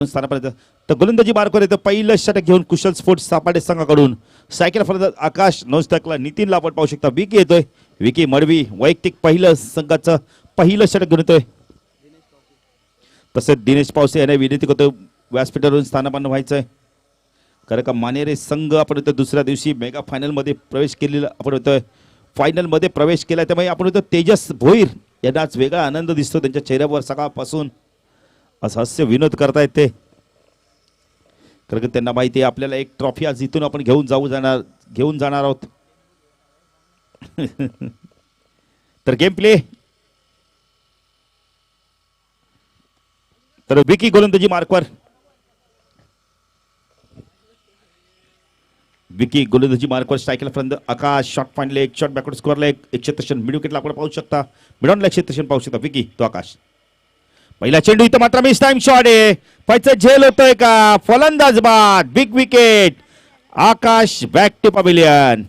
स्थानापर्यंत तर गोलंदाजी मार्कवर येतं पहिलं षटक घेऊन कुशल स्पोर्ट्स सापाडे संघाकडून सायकल फलंदाज आकाश नौस्टकला नितीनला आपण पाहू शकता. विकी येतोय, विकी मडवी वैयक्तिक पहिलं संघाचं पहिलं षटक घेऊन येतोय. तसेच दिनेश पावसे याने विनंती करतो व्यासपीठावरून स्थानापन्न व्हायचंय, कारण का मानेरे संघ आपण इथं दुसऱ्या दिवशी मेगा फायनल मध्ये प्रवेश केलेला आपण होतोय, फायनल मध्ये प्रवेश केला. त्यामुळे आपण इथं तेजस भोईर यांना आज वेगळा आनंद दिसतो त्यांच्या चेहऱ्यावर सकाळपासून. असं हास्य विनोद करतायत ते, कारण त्यांना माहिती आहे आपल्याला एक ट्रॉफी आज इथून आपण घेऊन जाणार आहोत. तर गेम प्ले. तर विकी गोलंदाजी मार्कवर, विकी गोलंदाजी मार्कवर स्ट्रायकल फलंदाज Akash shot point leg shot backward square leg एक क्षेत्रक्षण मिड विकेटला आपण पाहू शकता, मिड ऑन लेग क्षेत्रक्षण पाहू शकता. विकी तो आकाश पहिला चेंडू इथं मात्र मिस टाइम शॉट आहे, पैसे झेल होतोय का फलंदाज बाद big wicket Akash back to pavilion.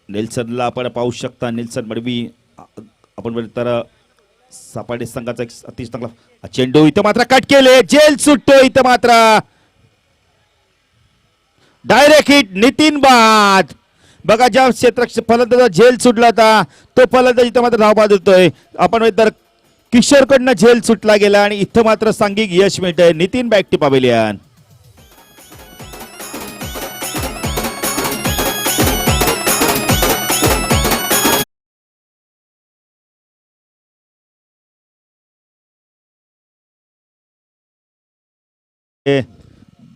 नेल्सनला आपण पाहू शकता, नेल्सन मडवी आपण तर सापाडे संघाचा एक अतिशय चांगला चेंडू इथं मात्र कट केले, जेल सुटतो इथं मात्र डायरेक्ट हिट नितीन बाद. बघा ज्या क्षेत्र फलंदाज झेल सुटला होता तो फलंदाज इथं मात्र धावबाद होतोय. आपण तर किशोरकडनं झेल सुटला गेला आणि इथं मात्र सांघिक यश मिळतंय. Nitin back to pavilion.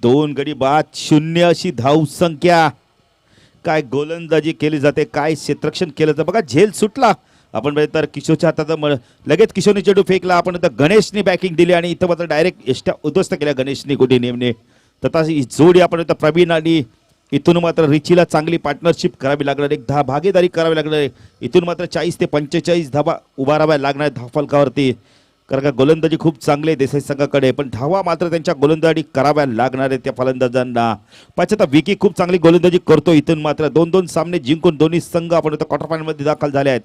दोन गडी बाद शून्य अशी धाव संख्या. काय गोलंदाजी केली जाते, काय क्षेत्ररक्षण केलं तर बघा झेल सुटला. आपण तर किशोरच्या हातात लगेच किशोरने चेंडू फेकला. आपण तर गणेशने बॅकिंग दिली आणि इथं मात्र डायरेक्ट एष्ट्या उद्ध्वस्त केल्या गणेशने गुडी नेमने. तथा ही जोडी आपण तर प्रवीण आणि इथून मात्र रिचीला चांगली पार्टनरशिप करावी लागणार, एक भागीदारी करावी लागणार. इथून मात्र 40 ते 45 धावा उभाराव्या लागणार धावफलकावरती, कारण का गोलंदाजी खूप चांगले देसाई संघाकडे, पण धावा मात्र त्यांच्या गोलंदाजी कराव्या लागणार आहे त्या फलंदाजांना. पाहता विकी खूप चांगली गोलंदाजी करतो. इथून मात्र 2-2 सामने जिंकून दोन्ही संघ आपण क्वार्टर फायनल मध्ये दाखल झाले आहेत.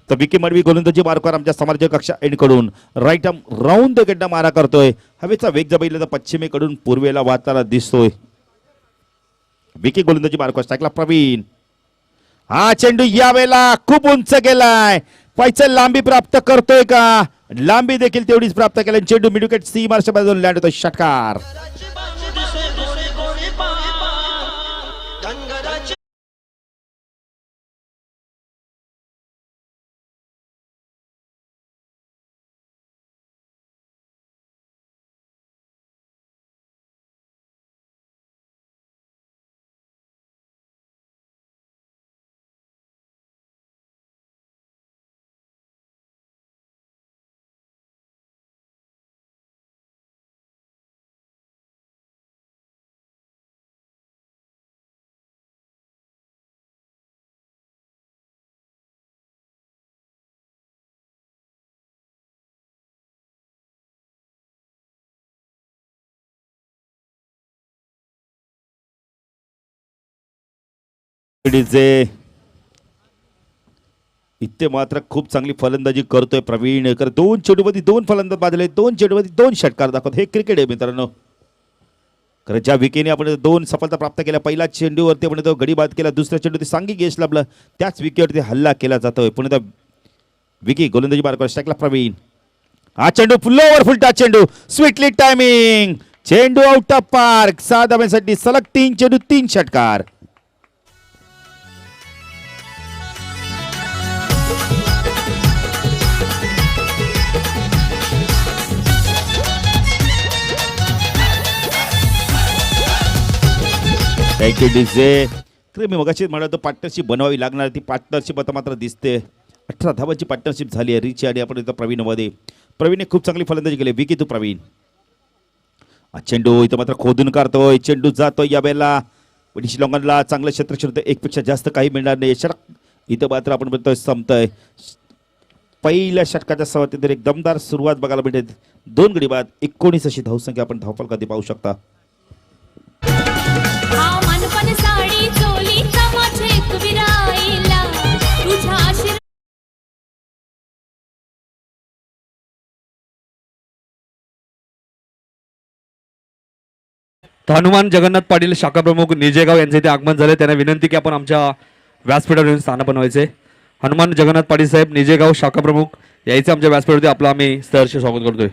तर विकी मडवी गोलंदाजी मार्कवर आमच्या समार्जक कक्षा एंडकडून राईट आर्म राऊंड द गड्डा मारा करतोय. हवेचा वेग जर बघितला तर पश्चिमेकडून पूर्वेला वाहताना दिसतोय. विकी गोलंदाजी मार्कवर स्ट्रायकला प्रवीण. हा चेंडू यावेळेला खूप उंच गेलाय, पैसे लांबी प्राप्त करतोय का, लांबी देखील तेवढीच प्राप्त केली. चेंडू मिड विकेट सी मार्शा बाजूला लँड होतो. षटकार. इथे मात्र खूप चांगली फलंदाजी करतोय प्रवीण. दोन चेंडूमध्ये दोन फलंदाज बाजले, दोन चेंडूमध्ये दोन षटकार दाखवत. हे क्रिकेट आहे मित्रांनो. कारण ज्या विकेने आपण दोन सफलता प्राप्त केल्या, पहिला चेंडूवरती आपण तो गडी बाद केला, दुसऱ्या चेंडूवरती सांघिक यश लाभलं, त्याच विकेटवरती हल्ला केला जातोय. पुन्हा विकी गोलंदाजी मार्कवर स्ट्रायकला प्रवीण. हा चेंडू लोवर फुलटा चेंडू, स्वीटली टायमिंग, चेंडू आउट ऑफ पार्क. 6 धाब्यांसाठी सलग 3 चेंडू 3 षटकार. मी मगाशी म्हणत पार्टनरशिप बनवावी लागणार, ती पार्टनरशिप आता मात्र दिसते. 18 धावांची पार्टनरशिप झाली आहे रिची आणि आपण इथं प्रवीणमध्ये. प्रवीणने खूप चांगली फलंदाजी केली. विकी तू प्रवीण. चेंडू इथं मात्र खोदून काढतोय, चेंडू जातोय या वेळेला शिलाँगला चांगलं क्षेत्रक्षण होतं, एकपेक्षा जास्त काही मिळणार नाही. इथं मात्र आपण म्हणतोय संपतंय. पहिल्या षटकाच्या सुरुवातीत एक दमदार सुरुवात बघायला मिळते. 2 गडी बाद 19 अशी धावसंख्या आपण धावफलकात पाहू शकता. साडी चोली माझे विराईला तर हनुमान जगन्नाथ पाटील शाखा प्रमुख निजेगाव यांचे इथे आगमन झाले. त्यांना विनंती की आपण आमच्या व्यासपीठावर येऊन स्थान बनवायचे. हनुमान जगन्नाथ पाटील साहेब निजेगाव शाखा प्रमुख यायचे आमच्या व्यासपीठावरती. आपलं आम्ही सहर्ष स्वागत करतोय.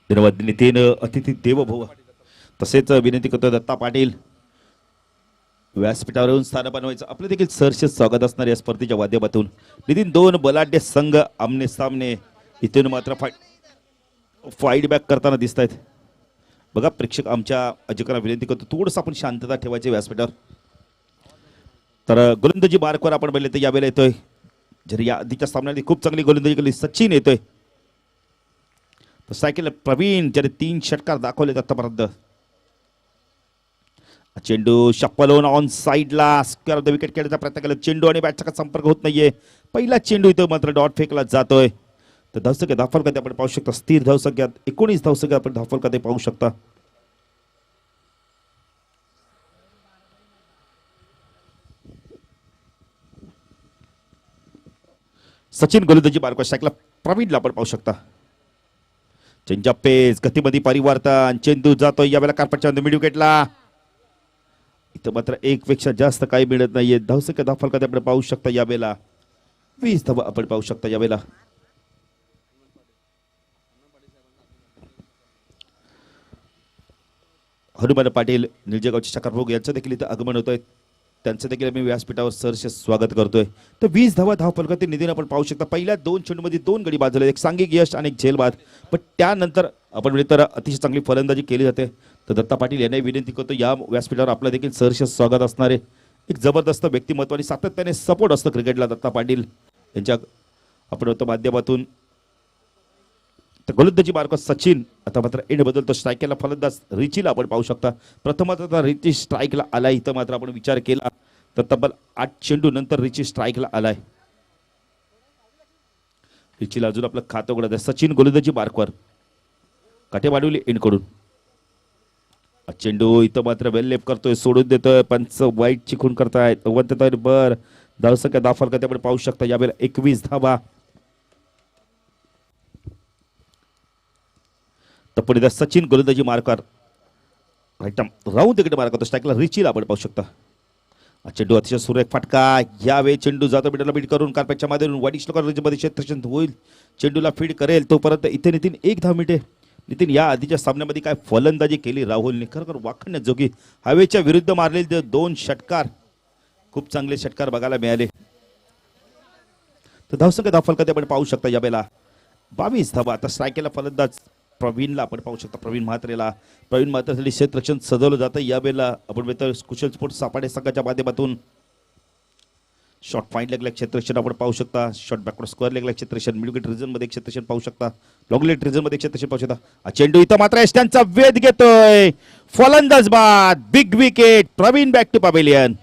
धन्यवाद नितीन अतिथी देव भव. तसेच विनंती करतो दत्ता पाटील व्यासपीठावर येऊन स्थान बनवायचं. आपलं देखील सहर्ष स्वागत असणार या स्पर्धेच्या माध्यमातून. नितीन दोन बलाढ्य संघ आमने सामने. इथून मात्र फाईट बॅक करताना दिसत आहेत. बघा प्रेक्षक आमच्या अजकांना विनंती करतो थोडंसं आपण शांतता ठेवायची व्यासपीठावर. तर गोलंदाजी मार्कवर आपण बघितलं तर यावेळेला येतोय. जरी या आधीच्या सामन्यामध्ये खूप चांगली गोलंदाजी केली सचिन येतोय. तर सायकल प्रवीण ज्याने 3 षटकार दाखवलेत आतापर्यंत. चेंडू शप्पलोन ऑन साईडला स्क्वेअर ऑफ द विकेट खेळण्याचा प्रयत्न केला. चेंडू आणि बॅटचा संपर्क होत नाहीये. पहिला चेंडू इथं मात्र डॉट फेकला जातोय. तर धावसंख्या धावफलकात आपण पाहू शकता. स्थिर धावसंख्यात 19 धावसंख्या आपण धावफलकात पाहू शकता. सचिन गोलंदाजी बारको शाखला प्रवीणला आपण पाहू शकता. चेंज पेस गतीमध्ये परिवर्तन. चेंडू जातोय यावेळेला कार्पेटच्या मिड विकेटला. इथं मात्र एकपेक्षा जास्त काही मिळत नाहीये. धावसंख्या धावफलकात आपण पाहू शकता यावेळेला 20 धावा आपण पाहू शकता यावेळेला. हनुमान पाटील निलजेगावचे शाखा प्रमुख यांचं देखील इथं आगमन होतंय. त्यांचं देखील आम्ही व्यासपीठावर सहर्ष स्वागत करतोय. तर 20 धावा धावफलकातील निधीन आपण पाहू शकता. पहिल्या 2 चेंडूमध्ये 2 गडी बाद झाले. एक सांघिक यश आणि एक झेलबाद. पण त्यानंतर आपण म्हणजे तर अतिशय चांगली फलंदाजी केली जाते. तर दत्ता पाटील यांनाही विनंती करतो या व्यासपीठावर आपलं देखील सहर्ष स्वागत असणार आहे. एक जबरदस्त व्यक्तिमत्व आणि सातत्याने सपोर्ट असतं क्रिकेटला दत्ता पाटील यांच्या आपण होतं माध्यमातून. तर गोलंदाजी मार्क सचिन आता मात्र एंड बदलतो. स्ट्राईकला फलंदाज रिचीला आपण पाहू शकता. प्रथमच आता रिची स्ट्राईकला आलाय. इथं मात्र आपण विचार केला तर तब्बल 8 चेंडू नंतर रिची स्ट्राईकला आलाय. रिचीला अजून आपलं खातं उघडत आहे. सचिन गोलंदाजी मार्कवर काटे वाढवली एंड कडून. चेंडू इथं मात्र वेल लेप करतोय. सोडून देतोय. पंच वाईट चिखून करतायत. बर धावसंख्या दाफल आपण पाहू शकता यावेळेला 21 धावा. तर सचिन गोलंदाजी मार्कर राईट राऊंड तिकडे मार्क करतो. स्ट्राईकला रिचीला आपण पाहू शकता. चेंडू अतिशय सुरेख फटका. यावेळी चेंडू जातो मिडलला बीट करून कार्पेटच्या माध्यमातून वाईट मध्ये क्षेत्ररक्षण होईल. चेंडूला फीड करेल तोपर्यंत इथे नितीन 1 धाव मिळते. नितीन या आधीच्या सामन्यामध्ये काय फलंदाजी केली राहुलने. खरोखर वाखण्याजोगी हवेच्या विरुद्ध मारलेले 2 षटकार खूप चांगले षटकार बघायला मिळाले. तर धावसंख्या धावफलकात आपण पाहू शकता यावेळेला 22 धावा. आता स्ट्राईकला फलंदाज प्रवीणला आपण पाहू शकता. प्रवीण म्हात्रेसाठी क्षेत्ररक्षण सजवलं जातं. यावेळेला आपण कुशल स्पोर्ट्स सापाडे संघाच्या माध्यमातून शॉर्ट पॉईंट लेगला क्षेत्ररक्षण आपण पाहू शकता. शॉर्ट बॅकवर्ड स्क्वेअर लेगला क्षेत्ररक्षण. मिड विकेट रिजन मध्ये क्षेत्ररक्षण पाहू शकता. लॉंग लेट रिजन मध्ये क्षेत्ररक्षण पाहू शकता. चेंडू इथं मात्र एस्टनचा वेध घेतोय. फलंदाज बाद. Big wicket. Praveen back to pavilion.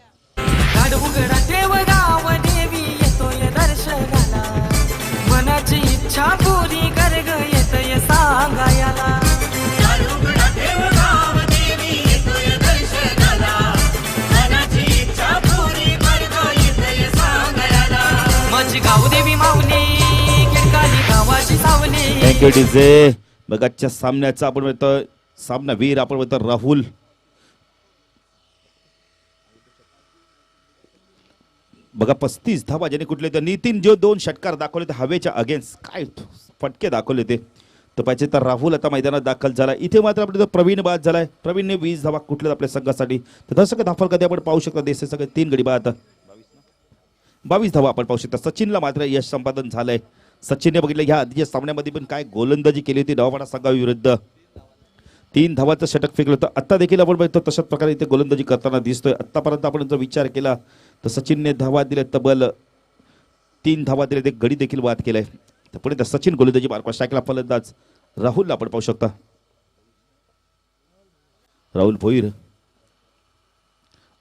Thank you DJ. बघाच्या सामन्याचा आपण म्हणतो सामना वीर आपण म्हणतो राहुल. बघा 35 धावा ज्याने कुठले तर नितीन जो 2 षटकार दाखवले ते हवेच्या अगेन्स्ट काय फटके दाखवले ते. तर पाहिजे तर राहुल आता मैदानात दाखल झाला. इथे मात्र आपल्या प्रवीण बाद झालाय. प्रवीणने 20 धावा कुठल्यात आपल्या संघासाठी. तर तसं दाखल कधी आपण पाहू शकता. देश सगळे 3 गडी बाद 22 धावा आपण पाहू शकता. सचिनला मात्र यश संपादन झालंय. सचिनने बघितलं ह्या आधीच्या सामन्यामध्ये पण काय गोलंदाजी केली होती डावापाडा संघाविरुद्ध. 3 धावाचं षटक फेकलं होतं. आता देखील आपण बघतो तशाच प्रकारे इथे गोलंदाजी करताना दिसतोय. आतापर्यंत आपण जर विचार केला तर सचिनने धावा दिले तब्बल 3 धावा दिले. ते गडी देखील बाद केलाय. तर पुढे त्या सचिन गोलंदाजी मार्कवर स्ट्राईकला फलंदाज राहुलला आपण पाहू शकता. राहुल भोईर.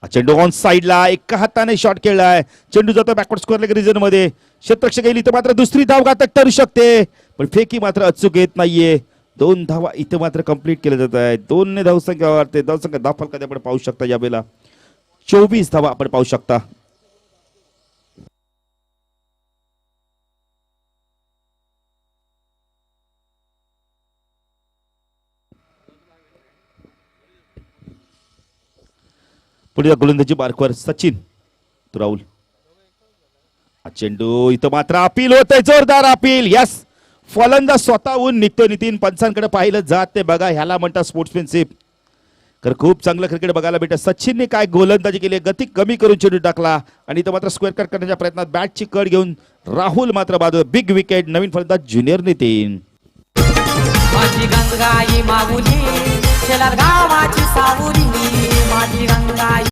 चेंडू ऑन साईडला एका हाताने शॉट खेळलाय. चेंडू जातो बॅकवर्ड स्क्वेअर लेग रिजन मध्ये. क्षेत्ररक्षक गेली तर मात्र दुसरी धाव घातक ठरू शकते. पण फेकी मात्र अचूक येत नाहीये. 2 धावा इथे मात्र कंप्लीट केले जात आहे. 2 ने धावसंख्या वाढते. धावसंख्या दाफल आपण पाहू शकता यावेळेला 24 धावा आपण पाहू शकता. पुढे गोलंदाजी मार्कवर सचिन तो राहुल. हा चेंडू इथं मात्र अपील होत आहे, जोरदार अपील. यस, फलंदाज स्वतःहून निघतो. नितीन पंचांकडे पाहिलं जात ते बघा, ह्याला म्हणतात स्पोर्ट्समॅनशिप. तर खूप चांगलं क्रिकेट बघायला भेटत. सचिनने काय गोलंदाजी केली, गती कमी करून चेंडू टाकला आणि इथं मात्र स्क्वेअर कट करण्याच्या प्रयत्नात बॅटची कड घेऊन राहुल मात्र बाजू. Big wicket. नवीन फलंदाज ज्युनियर नितीन. माझी गंगाई माऊली शेलार गावाची सावली माझी गंगाई.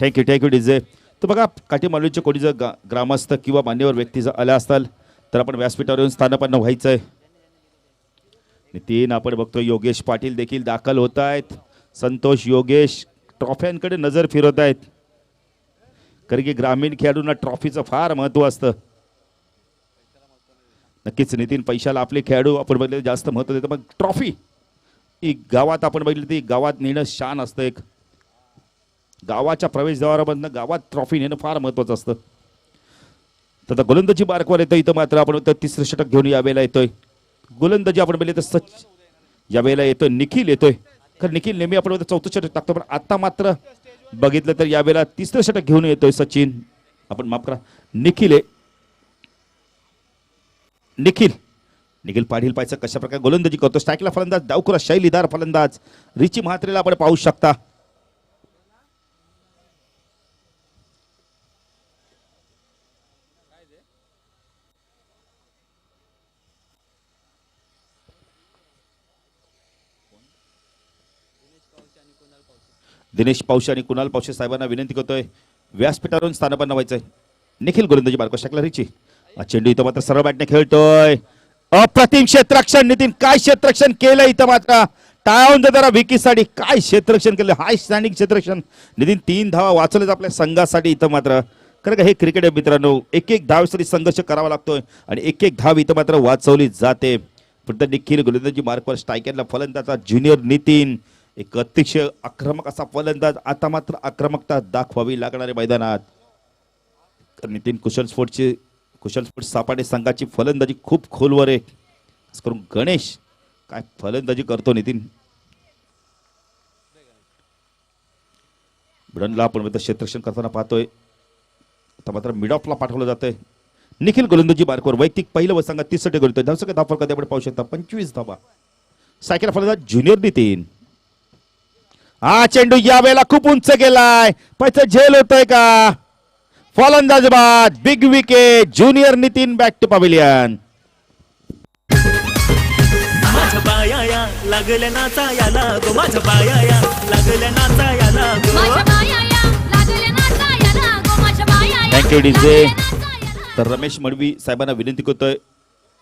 Thank you DJ. तर बघा, काठी मालवीचे कोणी जर ग्रामस्थ किंवा मान्यवर व्यक्ती जर आल्या असताल तर आपण व्यासपीठावर येऊन स्थानापन्न व्हायचं आहे. नितीन, आपण बघतो योगेश पाटील देखील दाखल होत आहेत. संतोष योगेश ट्रॉफ्यांकडे नजर फिरवत आहेत, कारण की ग्रामीण खेळाडूंना ट्रॉफीचं फार महत्त्व असतं. नक्कीच नितीन, पैशाला आपले खेळाडू आपण बघितले जास्त महत्त्व देतं. मग ट्रॉफी ही गावात आपण बघितली ती गावात नेणं शान असतं. एक गावाच्या प्रवेशद्वारामधनं गावात ट्रॉफी नेणं फार महत्त्वाचं असतं. तर आता गोलंदाजी मार्कवर येतं. इथं मात्र आपण तिसरं षटक घेऊन यावेळेला येतोय. गोलंदाजी आपण बघितलं तर यावेळेला येतोय निखिल येतोय. कारण निखिल नेहमी आपण चौथं षटक टाकतो, पण आता मात्र बघितलं तर यावेळेला तिसरं षटक घेऊन येतोय सचिन. आपण माफ करा, निखिल आहे. निखिल पाटील पाहायचं कशा प्रकारे गोलंदाजी करतो. स्ट्राईकला फलंदाज डावखुरा शैलीदार फलंदाज रिची म्हात्रेला आपण पाहू शकता. दिनेश पावशे आणि कुणाल पावशे साहेबांना विनंती करतोय व्यासपीठावरून स्थानापन्न व्हायचंय. निखिल गोलंदाजी मार्क शकला रिची. चेंडू इथं मात्र सरळ बॅटने खेळतोय. अप्रतिम क्षेत्ररक्षण नितीन, काय क्षेत्ररक्षण केलं इथं मात्र. टाळून जरा विकीसाठी काय क्षेत्ररक्षण केलं, हाय स्टँडिंग क्षेत्ररक्षण. नितीन 3 धावा वाचवलेत आपल्या संघासाठी इथं मात्र. खरं का हे क्रिकेट आहे मित्रांनो, एक एक धावेसाठी संघर्ष करावा लागतोय आणि एक एक धाव इथं मात्र वाचवली जाते. पण निखिल गोलंदाजी मार्कवर स्ट्रायकरला फलंदाजा ज्युनियर नितीन, एक अतिशय आक्रमक असा फलंदाज. आता मात्र आक्रमकता दाखवावी लागणारे मैदानात. नितीन कुशल स्पोर्ट्स सापाडे संघाची फलंदाजी खूप खोलवर आहे. करून गणेश काय फलंदाजी करतो नितीन. ब्रनला आपण क्षेत्ररक्षण करताना पाहतोय. आता मात्र मिड ऑफला पाठवलं जातंय. निखिल गोलंदाजी मार्कवर वैयक्तिक पहिलं व संघात 30 षटक करतोय. धावसंख्या धाव फलक आपण पाहू शकता 25 धावा. सायकल फलंदाज ज्युनियर नितीन. हा चेंडू या वेळेला खूप उंच गेलाय, पैसे झेल होतोय का. फलंदाज बाद. Big wicket. Junior Nitin back to pavilion. माझ्या बाया लागल्या नाचायला गो, माझ्या बाया लागल्या नाचायला गो. Thank you DJ. तर रमेश मडवी साहेबांना विनंती करतोय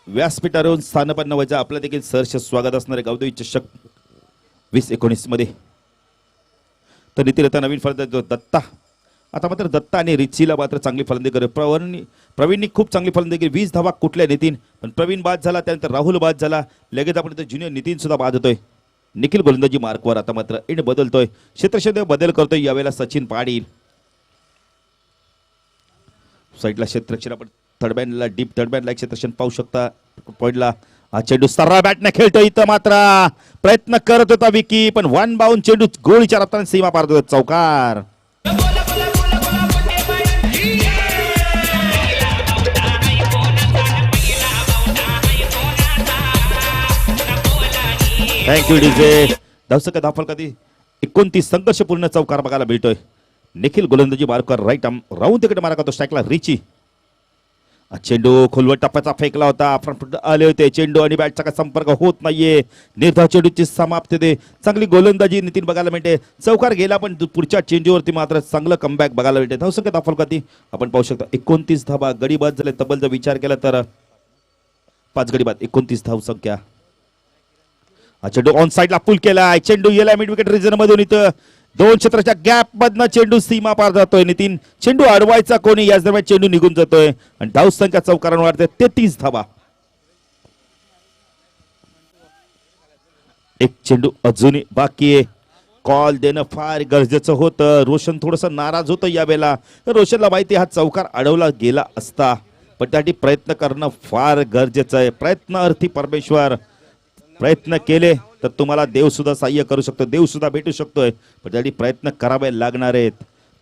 व्यासपीठावरून स्थानपन्न व्हायचं. आपलं देखील सहर्ष स्वागत असणारे गावदेवी चषक 2019 मध्ये. तर नितीन आता नवीन फलंदाज दत्ता. आता मात्र दत्ता आणि रिचीला मात्र चांगली फलंदाजी करे. प्रवीणनी खूप चांगली फलंदाजी केली. 20 धावा कुठल्या नितीन, पण प्रवीण बाद झाला, त्यानंतर राहुल बाद झाला. लगेच आपण ज्युनियर नितीन सुद्धा बाद होतोय. निखिल गोलंदाजी मार्कवर आता मात्र एंड बदलतोय. क्षेत्रक्षण बदल करतोय यावेळेला सचिन पाटील. साईडला क्षेत्रक्षण आपण थर्डबॅनला डीप थर्डबॅनला क्षेत्रक्षण पाहू शकता. पॉईंटला हा चेंडू सरळ बॅटने खेळतो. इथं मात्र प्रयत्न करत होता विकी, पण 1 बाउंड चेंडू गोळीच्या रफ्ताने सीमा पार होतो. चौकार. Thank you DJ. धावसंख्या धाव फलकातील 29 संघर्षपूर्ण चौकार बघायला मिळतोय. निखिल गोलंदाजी मार्कवर राईट आर्म राऊंड तिकडे मारा करतो. स्ट्राईकला रिची. चेंडू खोलवर टप्प्याचा फेकला होता. फ्रंट आले होते चेंडू आणि बॅटचा काय संपर्क होत नाहीये. निर्धाव चेंडूची समाप्ती होते. चांगली गोलंदाजी नितीन बघायला मिळते. चौकार गेला, पण पुढच्या चेंडूवरती मात्र चांगलं कमबॅक बघायला मिळते. धावसंख्या धाव फलकातील आपण पाहू शकता 29 धावा. गडी बाद झाले तब्बल जर विचार केला तर 5 गडी बाद 29 धावसंख्या. चेंडू ऑन साइडला पुल केलाय. चेंडू गेलाय मिड विकेट रिजन मधून. इथं 2 क्षेत्राच्या गॅप मधनं चेंडू सीमा पार जातोय. नितीन चेंडू अडवायचा कोणी, याच दरम्यान चेंडू निघून जातोय आणि धावसंख्या चौकारांवर वाढते 33 धावा. एक चेंडू अजूनही बाकी आहे. कॉल देणं फार गरजेचं होतं. रोशन थोडंसं नाराज होतं यावेळेला. रोशनला माहिती हा चौकार अडवला गेला असता, पण त्यासाठी प्रयत्न करणं फार गरजेचं आहे. प्रयत्नार्थी परमेश्वर. प्रयत्न केले तर तुम्हाला देव सुद्धा सहाय्य करू शकतो, देव सुद्धा भेटू शकतोय, पण त्यासाठी प्रयत्न करावे लागणार आहेत.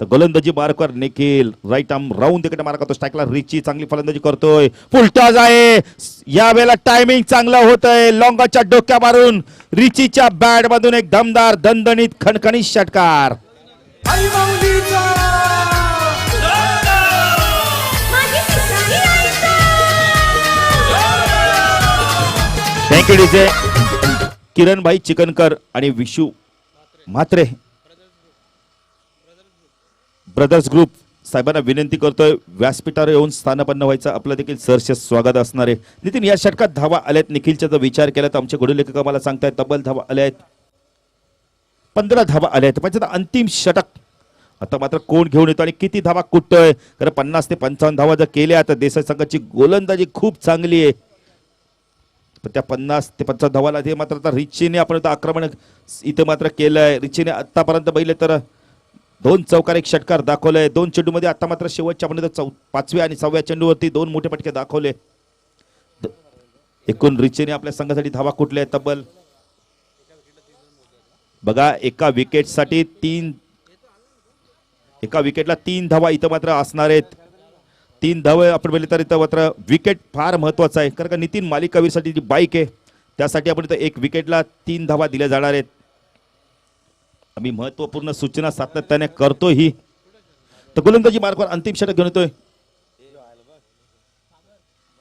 तर गोलंदाजी मार्कवर निखिल राईट आर्म राऊंड तिकडे मार करतो. स्ट्राईकला रिची चांगली फलंदाजी करतोय. फुलटॉस आहे यावेळेला. टायमिंग चांगलं होतंय. लॉंगाच्या डोक्या मारून रिचीच्या बॅट मधून एक दमदार दणदणीत खणखणीत षटकार. Thank you DJ. किरणभाई चिकनकर आणि विशू म्हात्रे ब्रदर्स ग्रुप साहेबांना विनंती करतोय व्यासपीठावर येऊन स्थानपन्न व्हायचं. आपलं देखील सहर्ष स्वागत असणार आहे. नितीन, या षटकात धावा आल्यात. निखिलचा जर विचार केला तर आमचे घोडे लेखक आम्हाला सांगतायत तब्बल धावा आल्या आहेत, 15 धावा आल्या आहेत. पण अंतिम षटक आता मात्र कोण घेऊन येतो आणि किती धावा कुठतोय. कारण 50 ते 55 धावा जर केल्या तर देसाई संघाची गोलंदाजी खूप चांगली आहे. पण त्या 50 ते 55 धावाला ते मात्र आता रिचीने आपण आक्रमण इथे मात्र केलंय. रिचीने आतापर्यंत पहिले तर 2 चौकार 1 षटकार दाखवलंय. 2 चेंडूमध्ये आता मात्र शेवटच्या म्हणजे 5व्या आणि 6व्या चेंडूवरती 2 मोठे फटके दाखवले. एकूण रिचीने आपल्या संघासाठी धावा कुठल्या आहेत तब्बल बघा. एका विकेटला 3 धावा इथं मात्र असणार आहेत. 3 धावे आपण पहिले तर इथं मात्र विकेट फार महत्वाचं आहे. कारण का नितीन मालिकावीरसाठी जी बाईक आहे त्यासाठी आपण इथं 1 विकेटला 3 धावा दिल्या जाणार आहेत. आम्ही महत्वपूर्ण सूचना सातत्याने करतोय ही. तर गोलंदाजी मार्कवर अंतिम षटक घेऊन येतोय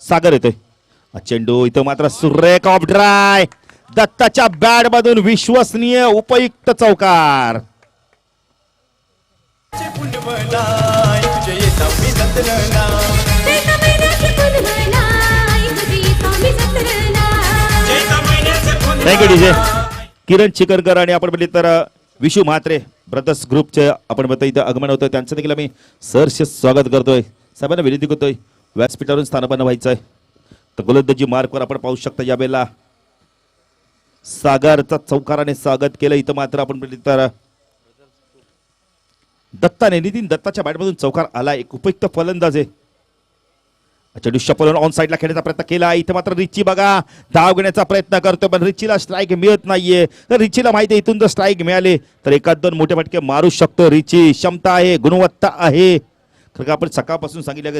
सागर. येतोय चेंडू इथं मात्र सुरेख ऑफ ड्राय. दत्ताच्या बॅट मधून विश्वसनीय उपयुक्त चौकार. Thank you DJ. किरण चिकनकर आणि आपण म्हणले तर विशू म्हात्रे ब्रदर्स ग्रुपचे आपण म्हणतो इथं आगमन होतं. त्यांचं देखील आम्ही सहर्ष स्वागत करतोय. साहेबांना विनंती करतोय व्यासपीठावरून स्थानपन्न व्हायचं आहे. तर गोलंदाजी मार्कवर आपण पाहू शकता यावेळेला सागरचा चौकाराने स्वागत केलं. इथं मात्र आपण म्हणले तर दत्ताने नितीन दत्ताच्या बॅटमधून चौकार आला. एक उपयुक्त फलंदाज आहे. चेंडू शपलून ऑन साईडला खेळण्याचा प्रयत्न केला. इथं मात्र रिची बघा धाव घेण्याचा प्रयत्न करतो, पण रिचीला स्ट्राईक मिळत नाहीये. तर रिचीला माहिती आहे इथून जर स्ट्राईक मिळाले तर 1-2 मोठे फटके मारू शकतो. रिची क्षमता आहे, गुणवत्ता आहे. खरं का आपण सकाळपासून सांगितलं की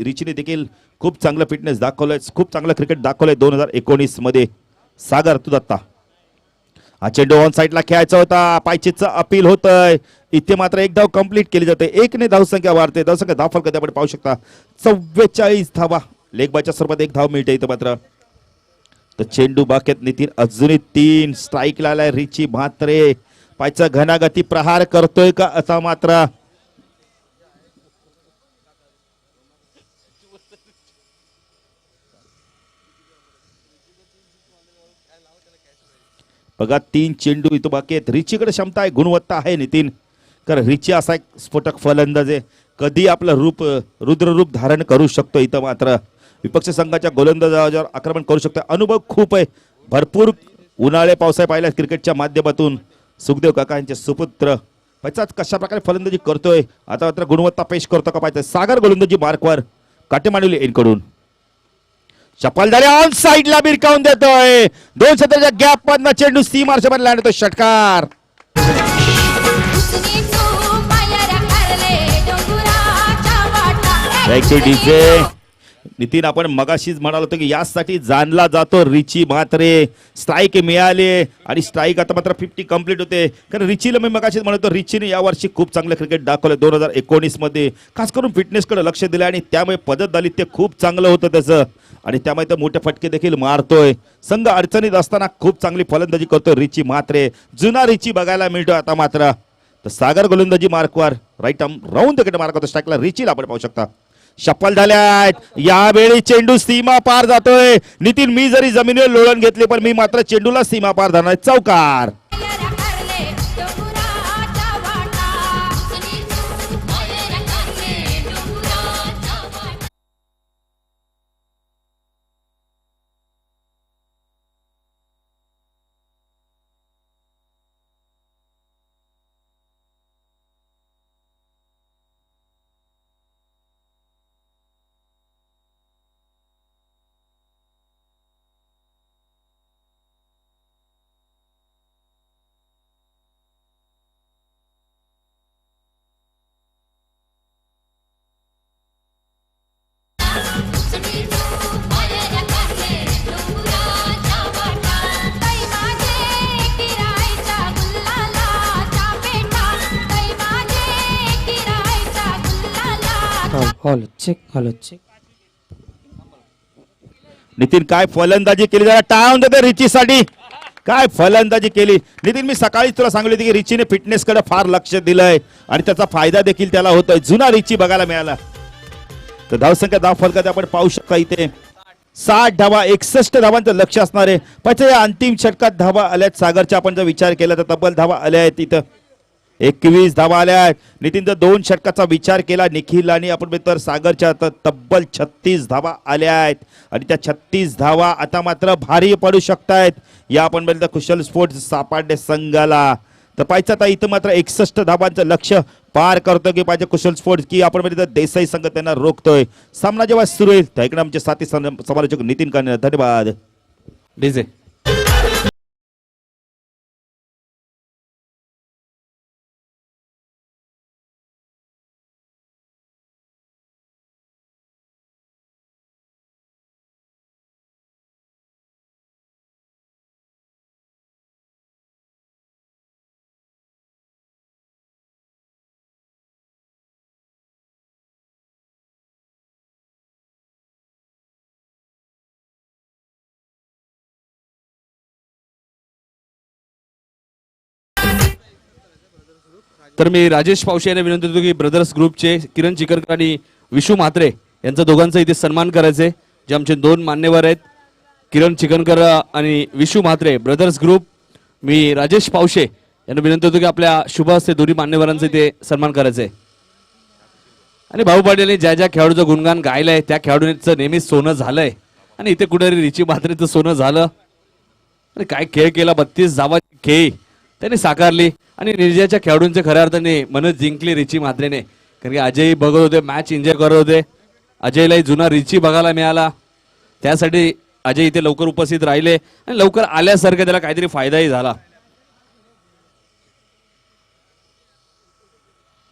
रिचीने देखील खूप चांगलं फिटनेस दाखवलंय, खूप चांगलं क्रिकेट दाखवलंय 2019 मध्ये. सागर तू दत्ता हा चेंडू ऑन साईडला खेळायचा होता. पायचीचं अपील होतंय. इथे मात्र 1 धाव कंप्लीट केली जाते. 1ने धावसंख्या वाढते. धावसंख्या धाव कधी आपण पाहू शकता 44 धावा. लेग बायच्या स्वरूपात 1 धाव मिळते इथं मात्र. तर चेंडू बाकेत नितीन अजूनही 3 स्ट्राईक लावलाय. रिची म्हात्रे पायचा घनागती प्रहार करतोय का असा मात्र बघा. 3 चेंडू इथं बाकी आहेत. रिचीकडे क्षमता आहे, गुणवत्ता आहे नितीन. कारण रिची असा एक स्फोटक फलंदाज आहे, कधी आपलं रुद्ररूप धारण करू शकतो. इथं मात्र विपक्ष संघाच्या गोलंदाजावर आक्रमण करू शकतो. अनुभव खूप आहे, भरपूर उन्हाळे पावसाळे पाहिल्या क्रिकेटच्या माध्यमातून. सुखदेव काका यांचे सुपुत्र पाहिजे कशा प्रकारे फलंदाजी करतोय. आता मात्र गुणवत्ता पेश करतो का पाहिजे. सागर गोलंदाजी मार्कवर काटे मांडवली एनकडून चपल झाले. ऑन साईडला बिरकावून देतोय. 2 क्षेत्राच्या गॅप मधनं चेंडू सीमार्शमध्ये लँडतो. षटकार. नितीन आपण मगाशीच म्हणालो होतो की यासाठी जाणला जातो रिची म्हात्रे. स्ट्राईक मिळाले आणि स्ट्राईक आता मात्र 50 कंप्लीट होते. कारण रिचीला मी मगाशीच म्हणतो रिचीने यावर्षी खूप चांगलं क्रिकेट दाखवलं 2019 मध्ये. खास करून फिटनेसकडे लक्ष दिलं आणि त्यामुळे पदक दालित ते खूप चांगलं होतं त्याचं. आणि त्यामुळे तर मोठे फटके देखील मारतोय. संघ अडचणीत असताना खूप चांगली फलंदाजी करतोय रिची म्हात्रे. जुना रिची बघायला मिळतोय आता मात्र. तर सागर गोलंदाजी मार्कवर राईट आर्म राऊंड तिकडे मार्क होतो. स्ट्राईकला रिचीला आपण पाहू शकता. शपल झाल्यात. यावेळी चेंडू सीमा पार जातोय. नितीन मी जरी जमिनीवर लोळण घेतले पण मी मात्र चेंडूला सीमा पार धरणार. चौकार. Hello check. नितीन काय फलंदाजी केली, जरा टाळून देते रिचीसाठी. काय फलंदाजी केली नितीन. मी सकाळीच तुला सांगितलं होतं की रिचीने फिटनेस कडे फार लक्ष दिलंय आणि त्याचा फायदा देखील त्याला होतोय. जुना रिची बघायला मिळाला. तर धावसंख्या धाव फलकात आपण पाहू शकता इथे 60 धावा 61 धावांचं लक्ष असणार आहे. पण या अंतिम षटकात धावा आल्यात सागरच्या. आपण जर विचार केला तर तब्बल धावा आल्या आहेत इथं 21 धावा आल्या आहेत. नितीन जर 2 षटकाचा विचार केला निखिल आणि आपण तर सागरच्या तर तब्बल 36 धावा आल्या आहेत आणि त्या 36 धावा आता मात्र भारी पडू शकतायत या आपण बघितलं कुशल स्पोर्ट्स सापाडे संघाला. तर पाहिजे आता इथं मात्र 61 धावांचं लक्ष पार करतो की पाहिजे कुशल स्पोर्ट्स की आपण बघितलं देसाई संघ त्यांना रोखतोय. सामना जेव्हा सुरू होईल तर इकडे आमचे साथी समालोचक नितीन काने. धन्यवाद. डीजे तर मी राजेश पावशे यांना विनंती करतो की ब्रदर्स ग्रुपचे किरण चिकरकर आणि विशू म्हात्रे यांचा दोघांचा इथे सन्मान करायचे. जे आमचे 2 मान्यवर आहेत किरण चिकनकर आणि विशू म्हात्रे ब्रदर्स ग्रुप. मी राजेश पावशे यांना विनंती करतो की आपल्या शुभ हस्ते दोन्ही मान्यवरांचा इथे सन्मान करायचे. आणि भाऊ पाटील ज्या ज्या खेळाडूचं गुणगान गायलंय त्या खेळाडूंचं नेहमीच सोनं झालंय आणि इथे कुठेतरी रिची म्हात्रेचं सोनं झालं. आणि काय खेळ केला 32 धावा खेळ त्यांनी साकारली आणि निर्जयाच्या खेळाडूंचे खऱ्या अर्थाने मनच जिंकली रिची म्हात्रेने. कारण की अजय बघत होते मॅच एन्जॉय करत होते. अजयलाही जुना रिची बघायला मिळाला त्यासाठी अजय इथे लवकर उपस्थित राहिले आणि लवकर आल्यासारखं त्याला काहीतरी फायदाही झाला.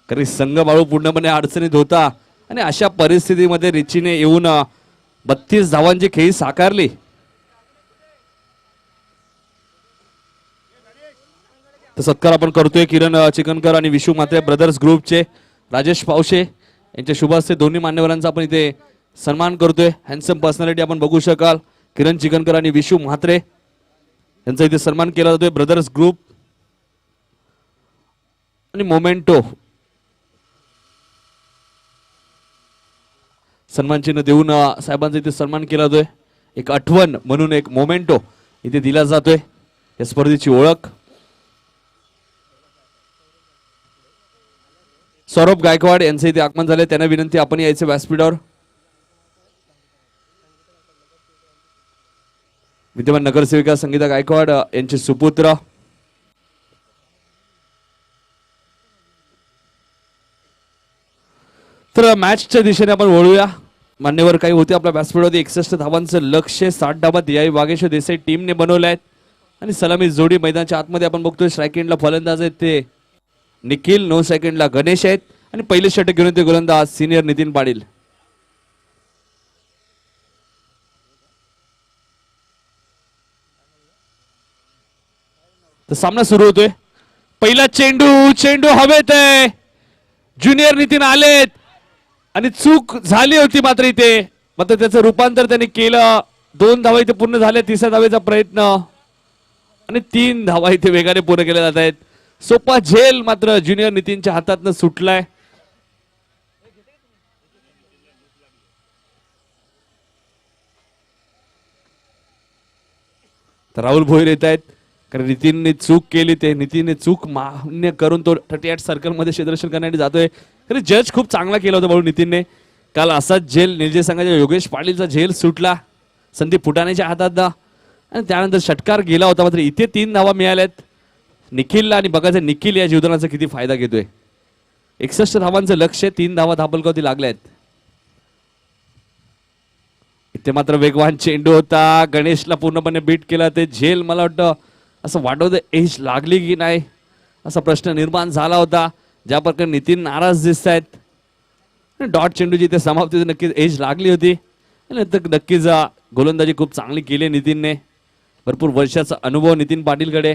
कारण संघ बाळू पूर्णपणे अडचणीत होता आणि अशा परिस्थितीमध्ये रिचीने येऊन 32 धावांची खेळी साकारली. तर सत्कार आपण करतोय किरण चिकनकर आणि विशू म्हात्रे ब्रदर्स ग्रुपचे राजेश पावशे यांच्या शुभ हस्ते दोन्ही मान्यवरांचा आपण इथे सन्मान करतोय. हँडसम पर्सनॅलिटी आपण बघू शकाल किरण चिकनकर आणि विशू म्हात्रे यांचा इथे सन्मान केला जातोय. ब्रदर्स ग्रुप आणि मोमेंटो सन्मान चिन्ह देऊन साहेबांचा इथे सन्मान केला जातोय. एक आठवण म्हणून एक मोमेंटो इथे दिला जातोय. या स्पर्धेची ओळख सौरभ गायकवाड यांचे इथे आगमन झाले. त्यांना विनंती आपण यायचे व्यासपीठावर. विद्यमान नगरसेविका संगीता गायकवाड यांचे सुपुत्र तर मॅचच्या दिशेने आपण वळूया. मान्यवर काही होते आपल्या व्यासपीठावरती 61 धावांचं लक्ष 60 धावा दियाई वागेश्वर देसाई टीमने बनवले आहेत आणि सलामी जोडी मैदानाच्या आतमध्ये आपण बघतोय. स्ट्राईक एंडला फलंदाज आहेत ते निखिल, 9 सेकंडला गणेश आहेत आणि पहिले षटक घेऊन ते गोलंदाज सिनियर नितीन पाटील. तर सामना सुरू होतोय. पहिला चेंडू हवेत आहे. ज्युनियर नितीन आलेत आणि चूक झाली होती मात्र इथे मात्र त्याचं रूपांतर त्यांनी केलं. 2 धावा इथे पूर्ण झाल्या. 3ऱ्या धावेचा प्रयत्न आणि 3 धावा इथे वेगाने पूर्ण केल्या जात आहेत. सोपा झेल मात्र ज्युनियर नितीनच्या हातातनं सुटलाय. तर राहुल भोईर येत आहेत कारण नितीनने चूक केली. ते नितीनने चूक मान्य करून तो 38 सर्कल मध्ये क्षेत्ररक्षण करण्यासाठी जातोय. खरं जज खूप चांगला केला होता भाऊ नितीनने. काल असाच झेल निलजे संघाच्या योगेश पाटीलचा झेल सुटला संदीप फुटाण्याच्या हातात आणि त्यानंतर षटकार गेला होता. मात्र इथे 3 धावा मिळाल्यात निखिलला आणि बघायचं निखिल या जीवदानाचा किती फायदा घेतोय. 61 धावांचं लक्ष 3 धावा धापलकावती लागल्या आहेत. इथे मात्र वेगवान चेंडू होता. गणेशला पूर्णपणे बीट केला. ते झेल मला वाटतं असं वाटवतं एज लागली की नाही असा प्रश्न निर्माण झाला होता. ज्या प्रकारे नितीन नाराज दिसत आहेत. डॉट चेंडूची इथे समाप्ती नक्कीच एज लागली होती. नक्कीच गोलंदाजी खूप चांगली केली नितीनने. भरपूर वर्षाचा अनुभव नितीन पाटीलकडे.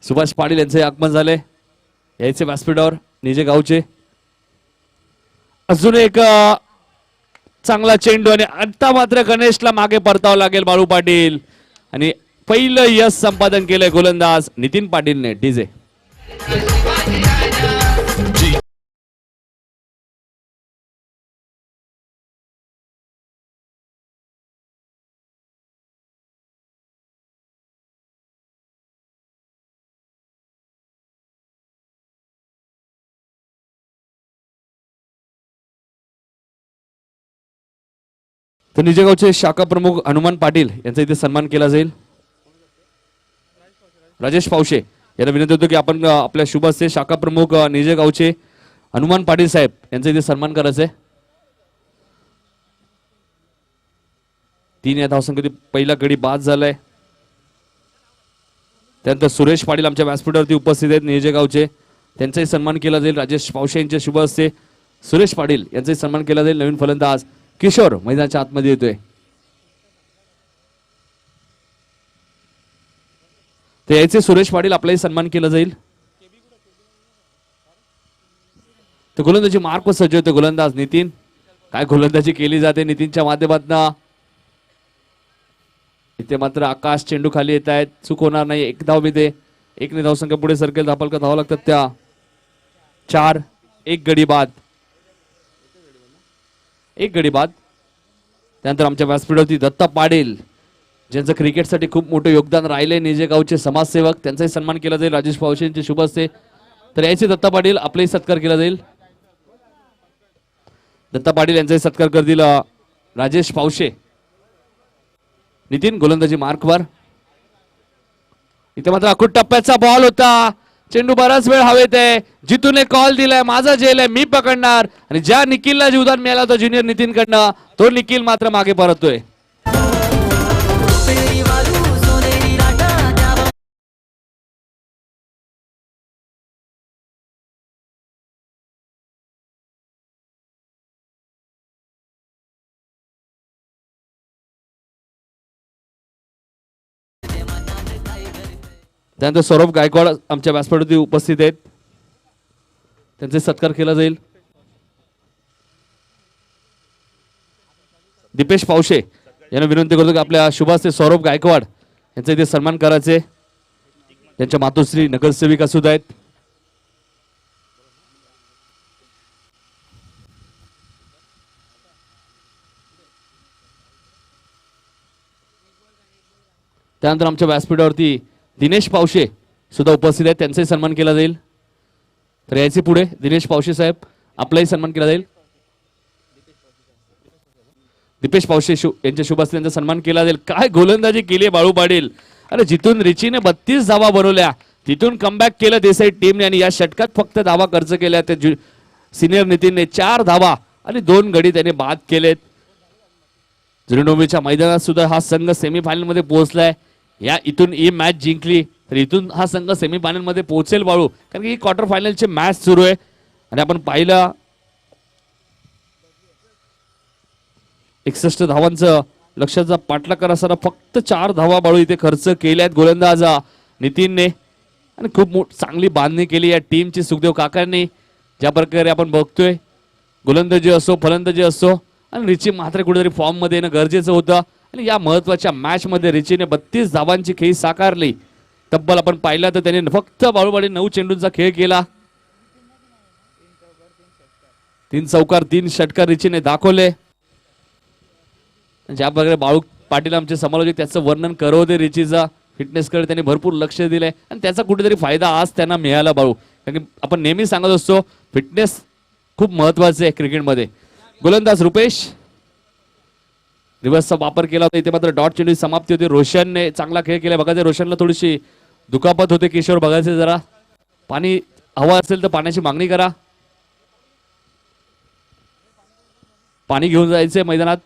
सुभाष पाटील यांचे आगमन झाले यायचे व्यासपीठावर निजे गावचे अजून एक चांगला चेंडू आणि आता मात्र गणेशला मागे परतावं लागेल बाळू पाटील आणि पहिलं यश संपादन केलंय गोलंदाज नितीन पाटीलने. डीजे तर निजेगावचे शाखा प्रमुख हनुमान पाटील यांचा इथे सन्मान केला जाईल. राजेश पावशे यांना विनंती होतो की आपण आपल्या शुभ हस्ते शाखा प्रमुख निजेगावचे हनुमान पाटील साहेब यांचा इथे सन्मान करायचा आहे. 3 या धावसंख्येत पहिला गडी बाद झालाय. त्यानंतर सुरेश पाटील आमच्या व्यासपीठावरती उपस्थित आहेत निजेगावचे, त्यांचाही सन्मान केला जाईल. राजेश पावशे यांच्या शुभ हस्ते सुरेश पाटील यांचाही सन्मान केला जाईल. नवीन फलंदाज किशोर मैदानाच्या आतमध्ये येतोय. ते यायचे सुरेश पाटील, आपलाही सन्मान केला जाईल. तर गोलंदाजी मार्क सज्ज होते गोलंदाज नितीन. काय गोलंदाजी केली जाते नितीनच्या माध्यमातून. इथे मात्र आकाश चेंडू खाली येत आहेत, चूक होणार नाही. 1 धाव मिळते, 1 ने धावसंख्या पुढे सरकेल. धापाल का धावा लागतात त्या 4. 1 गडी बाद, 1 गडी बाद. त्यानंतर आमच्या व्यासपीठावरती दत्ता पाटील ज्यांचं क्रिकेटसाठी खूप मोठं योगदान राहिले, निजेगावचे समाजसेवक, त्यांचाही सन्मान केला जाईल. राजेश पावशे यांचे शुभ हस्ते. तर यायचे दत्ता पाटील, आपलाही सत्कार केला जाईल. दत्ता पाटील यांचाही सत्कार करतील राजेश पावशे. नितीन गोलंदाजी मार्कवर. इथे मात्र अकुट टप्प्याचा बॉल होता, चेंडू बराच वेळ हवेत आहे. जितूने कॉल दिलाय, माझा झेल आहे, मी पकडणार. आणि ज्या निखिलला जीवदान मिळालं होतं ज्युनियर नितीन कडनं, तो निखिल मात्र मागे परततोय. रुपेरी वालू सोनेरी लाटा त्या त्यानंतर सौरभ गायकवाड आमच्या व्यासपीठावरती उपस्थित आहेत, त्यांचे सत्कार केला जाईल. दीपेश पावशे यांना विनंती करतो की आपल्या शुभास्ते सौरभ गायकवाड यांचा इथे सन्मान करायचे. त्यांच्या मातोश्री नगरसेविका सुद्धा आहेत. त्यानंतर आमच्या व्यासपीठावरती दिनेश पावशे सुद्धा उपस्थित आहेत, त्यांचाही सन्मान केला जाईल. तर यायचे पुढे दिनेश पावशे साहेब, आपलाही सन्मान केला जाईल. दीपेश पावशे यांच्या शुभ हस्ते त्यांचा सन्मान केला जाईल. काय गोलंदाजी केली आहे बाळू पाटील. अरे जिथून रिचीने 32 धावा बनवल्या तिथून कमबॅक केलं देसाई टीमने आणि या षटकात फक्त धावा खर्च केल्या त्या सिनियर नितीनने. 4 धावा आणि 2 गडी त्याने बाद केलेत. जुनोबीच्या मैदानात सुद्धा हा संघ सेमीफायनल मध्ये पोहोचलाय. या इथून ही मॅच जिंकली तर इथून हा संघ सेमीफायनल मध्ये पोहोचेल बाळू, कारण की क्वार्टर फायनलची मॅच सुरू आहे. आणि आपण पाहिलं 61 धावांचं लक्षाचा पाठलाग असताना फक्त 4 धावा बाळू इथे खर्च केल्यात गोलंदाज नितीनने. आणि खूप चांगली बांधणी केली या टीमची सुखदेव काकांनी. ज्या प्रकारे आपण बघतोय गोलंदाजी असो फलंदाजी असो, आणि रिची मात्र कुठेतरी फॉर्म मध्ये येणं गरजेचं होतं. आणि या महत्वाच्या मॅच मध्ये रिचीने 32 धावांची खेळी साकारली. तब्बल आपण पाहिला तर त्याने फक्त बाळूबाडी 9 चेंडूंचा खेळ केला. 3 चौकार 3 षटकार रिचीने दाखवले. ज्या प्रकारे बाळू पाटील आमचे समालोचक त्याचं वर्णन करत होते रिचीचा फिटनेसकडे त्यांनी भरपूर लक्ष दिलंय आणि त्याचा कुठेतरी फायदा आज त्यांना मिळाला बाळू. कारण की आपण नेहमी सांगत असतो फिटनेस खूप महत्वाचे आहे क्रिकेटमध्ये. गोलंदाज रुपेश रिव्हर्सचा वापर केला होता. इथे मात्र डॉट चेंडू समाप्ती होती. रोशनने चांगला खेळ केला. बघायचं रोशनला थोडीशी दुखापत होते. किशोर बघायचे जरा पाणी हवं असेल तर पाण्याची मागणी करा. पाणी घेऊन जायचंय मैदानात.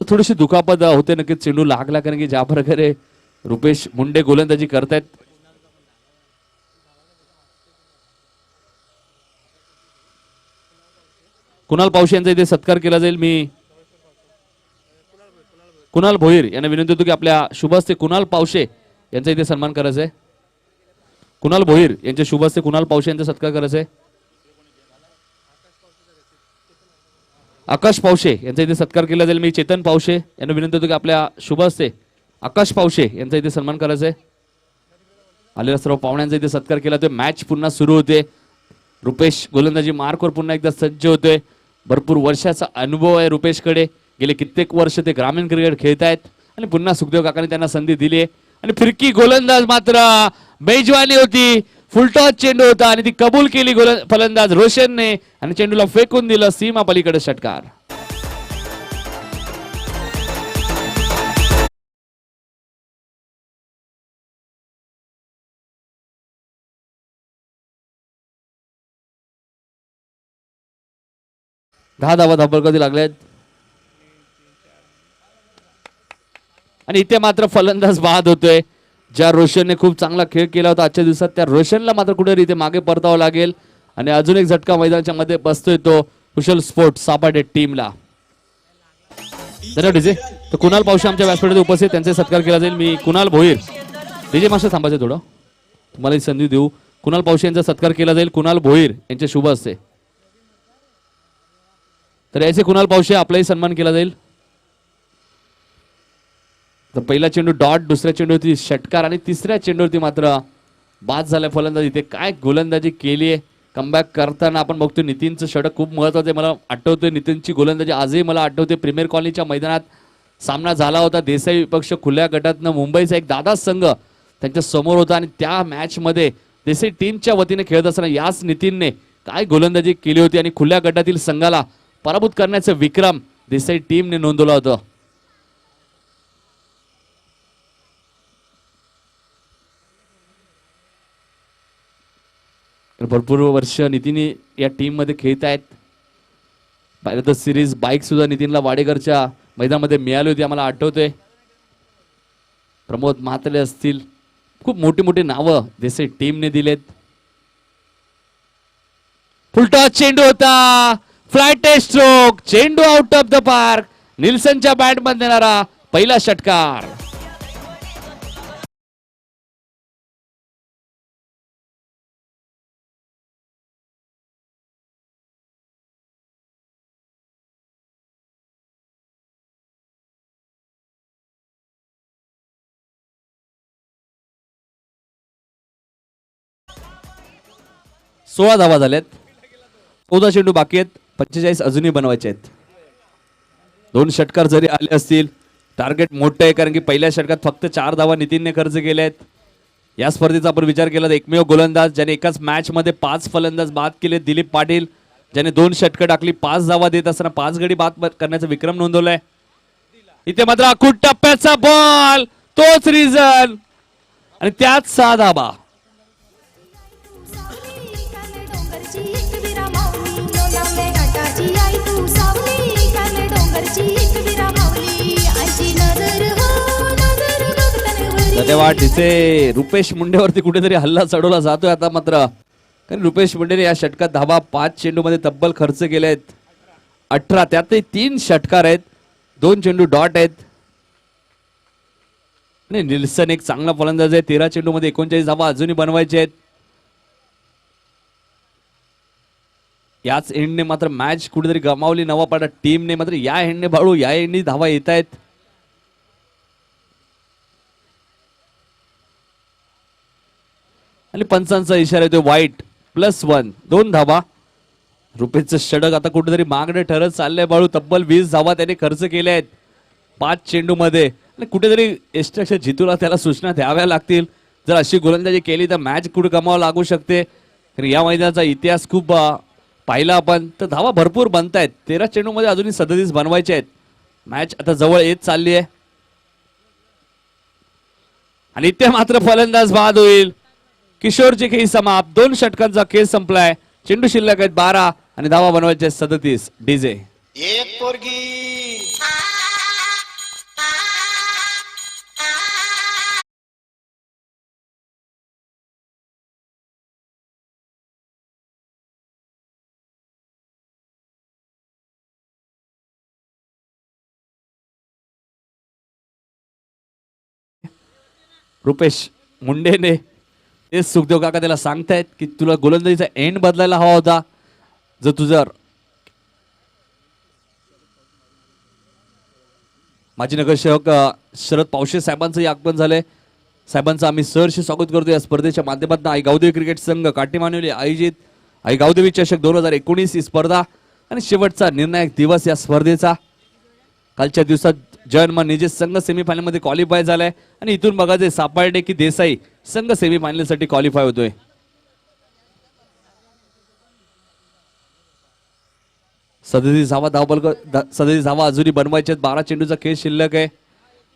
तर थोडीशी दुखापत होते, नक्कीच चेंडू लागला, कारण की ज्या प्रकारे रुपेश मुंडे गोलंदाजी करतायत. कुणाल पावशे यांचा इथे सत्कार केला जाईल. मी कुणाल भोईर यांना विनंती होतो की आपल्या शुभ हस्ते कुणाल पावशे यांचा इथे सन्मान करायचा आहे. कुणाल भोईर यांच्या शुभ हस्ते कुणाल पावशे यांचा सत्कार करायचा आहे. आकाश पावशे यांचा इथे सत्कार केला जाईल. मी चेतन पावशे यांना विनंती होतो की आपल्या शुभ हस्ते आकाश पावशे यांचा इथे सन्मान करायचा आहे. आलेल्या सर्व पाहुण्यांचा इथे सत्कार केला जातोय. मॅच पुन्हा सुरू होते. रुपेश गोलंदाजी मार्कवर पुन्हा एकदा सज्ज होतोय. भरपूर वर्षाचा अनुभव आहे रुपेशकडे. गेले कित्येक वर्ष ते ग्रामीण क्रिकेट खेळतायत आणि पुन्हा सुखदेव काकांनी त्यांना संधी दिली आहे. आणि फिरकी गोलंदाज मात्र मेजवानी होती. फुलटॉस चेंडू होता आणि ती कबूल केली फलंदाज रोशनने आणि चेंडूला फेकून दिलं सीमा पलीकडे षटकार. दहा धावा धाबळकती लागल्यात आणि इथे मात्र फलंदाज बाद होतोय. ज्या रोशनने खूप चांगला खेळ केला होता आजच्या दिवसात त्या रोशनला मात्र कुठेतरी इथे मागे परतावं लागेल आणि अजून एक झटका मैदानाच्या मध्ये बसतोय तो कुशल स्पोर्ट्स सापाटे टीमला. धन्यवाद डीजे. तर कुणाल पावशे आमच्या व्यासपीठात उपस्थित त्यांचे सत्कार केला जाईल. मी कुणाल भोईर डीजे मास्टर थांबायचं थोडं तुम्हाला ही संधी देऊ. कुणाल पावशे यांचा सत्कार केला जाईल. कुणाल भोईर यांचे शुभ हस्ते. तर याचे कुणाल पावशे आपलाही सन्मान केला जाईल. तर पहिला चेंडू डॉट, दुसऱ्या चेंडूवरती षटकार आणि तिसऱ्या चेंडूवरती मात्र बाद झालाय फलंदाज. इथे काय गोलंदाजी केली आहे. कमबॅक करताना आपण बघतोय नितीनचं षटक खूप महत्वाचं आहे. मला आठवतोय नितीनची गोलंदाजी आजही मला आठवते. प्रीमियर कॉलनीच्या मैदानात सामना झाला होता. देसाई विपक्ष खुल्या गटातनं मुंबईचा एक दादा संघ त्यांच्या समोर होता आणि त्या मॅच मध्ये देसाई टीमच्या वतीने खेळत असताना याच नितीनने काय गोलंदाजी केली होती आणि खुल्या गटातील संघाला पराभूत करण्याचा विक्रम देसाई टीमने नोंदवला होता. भरपूर वर्ष नितीन या टीम मध्ये खेळत आहेत. पाहिलं तर सिरीज बाईक सुद्धा नितीनला वाडेकरच्या मैदानामध्ये मिळाली होती आम्हाला आठवते. प्रमोद म्हात्रे असतील, खूप मोठी मोठी नावं देसाई टीमने दिलेत. फुलटॉस चेंडू होता. फ्लाइट स्ट्रोक, चेंडू आउट ऑफ द पार्क. निल्सनच्या बॅट मध्ये येणारा पहिला षटकार. सोळा धावा झाल्यात. 14 चेंडू बाकी आहेत. 45 अजूनही बनवायचे आहेत. 2 षटकार जरी आले असतील टार्गेट मोठं आहे कारण की पहिल्या षटकात फक्त 4 धावा नितीनने खर्च केल्या आहेत. या स्पर्धेचा आपण विचार केला तर एकमेव गोलंदाज ज्याने एकाच मॅच मध्ये 5 फलंदाज बाद केले दिलीप पाटील, ज्याने 2 षटकं टाकली, 5 धावा देत असताना 5 गडी बाद करण्याचा विक्रम नोंदवलाय. इथे मात्र अखूट टप्प्याचा बॉल, तोच रिझन आणि त्यात 6 धावा. धन्यवाद डीजे. रुपेश मुंडेवरती कुठेतरी हल्ला चढवला जातोय आता मात्र कारण रुपेश मुंडेने या षटकात धावा 5 चेंडू मध्ये तब्बल खर्च केले आहेत 18. त्यातही 3 षटकार आहेत, 2 चेंडू डॉट आहेत. आणि निल्सन एक चांगला फलंदाज आहे. 13 चेंडू मध्ये 39 धावा अजूनही बनवायचे आहेत. याच एंडने मात्र मॅच कुठेतरी गमावली नवापाडा टीमने. मात्र या एंडने बाळू या एंडनी धावा येत आहेत. आणि पंचांचा इशारा येतो वाईट. +1, 2 धावा. रुपेशचं षटक आता कुठेतरी मागणे ठरत चाललंय बाळू. तब्बल 20 धावा त्याने खर्च केल्या आहेत 5 चेंडू मध्ये. आणि कुठेतरी एस्ट्राच्या जितूला त्याला सूचना द्याव्या लागतील. जर अशी गोलंदाजी केली तर मॅच कुठे गमावं लागू शकते. या मैदानाचा इतिहास खूप पाहिला आपण तर धावा भरपूर बनतायत. 13 चेंडू मध्ये अजूनही 37 बनवायचे आहेत. मॅच आता जवळ येत चालली आहे आणि इथे मात्र फलंदाज बाद होईल. किशोरची खेळी समाप्त. 2 षटकांचा खेळ संपलाय. चेंडू शिल्लक आहेत 12 आणि धावा बनवायचे 37. डीजे एक पोरगी रुपेश मुंडेने तेच सुखदेव काका त्याला सांगतायत की तुला गोलंदाजीचा एंड बदलायला हवा होता. जर तुझं माजी नगरसेवक शरद पावशे साहेबांचंही आगमन झालंय. साहेबांचं आम्ही सहर्ष स्वागत करतो या स्पर्धेच्या माध्यमातून. आई गावदेवी क्रिकेट संघ काटेमानवली आयोजित आई गावदेवी चषक 2019 ही स्पर्धा आणि शेवटचा निर्णायक दिवस या स्पर्धेचा. कालच्या दिवसात जन्म निजे संघ सेमीफायनल मध्ये क्वालिफाय झालाय आणि इथून बघायचे सापार्डे की देसाई संघ सेमीफायनल साठी क्वालिफाय होतोय. सदतीस धावा अजूनही बनवायचे. 12 चेंडूचा खेळ शिल्लक आहे.